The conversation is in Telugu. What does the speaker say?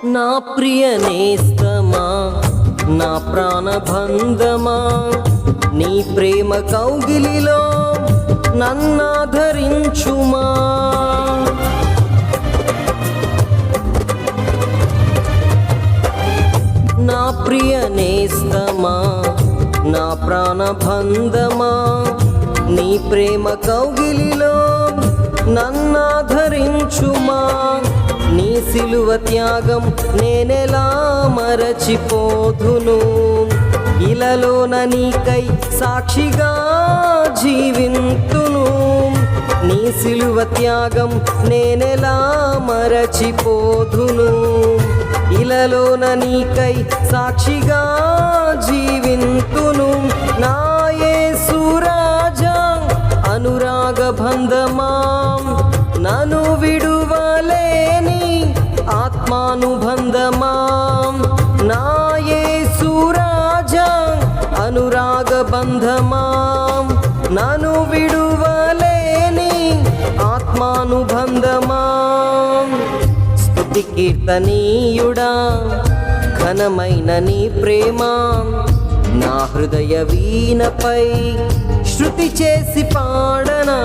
నా ప్రియ నేస్తమా, నా ప్రాణబంధమా, నీ ప్రేమ కౌగిలిలో నన్నాధరించుమా. నా ప్రియ నేస్తమా, నా ప్రాణబంధమా, నీ ప్రేమ కౌగిలిలో నన్నాధరించుమా. నీ సిలువ త్యాగం నేనెలా మరచిపోదును, ఇలలోన నీకై సాక్షిగా జీవింతును. నీ సిలువ త్యాగం నేనెలా మరచిపోదును, ఇలలోన నీకై సాక్షిగా జీవింతును. నా యేసు రాజా అనురాగ బంధమా, నన్ను విడువలేని ఆత్మానుబంధమా. నా యేసు రాజా అనురాగ బంధమా, నన్ను విడువలేని ఆత్మానుబంధమా. స్తుతి కీర్తనీయుడా, ఘనమైన నీ ప్రేమ నా హృదయ వీణపై శృతి చేసి పాడనా.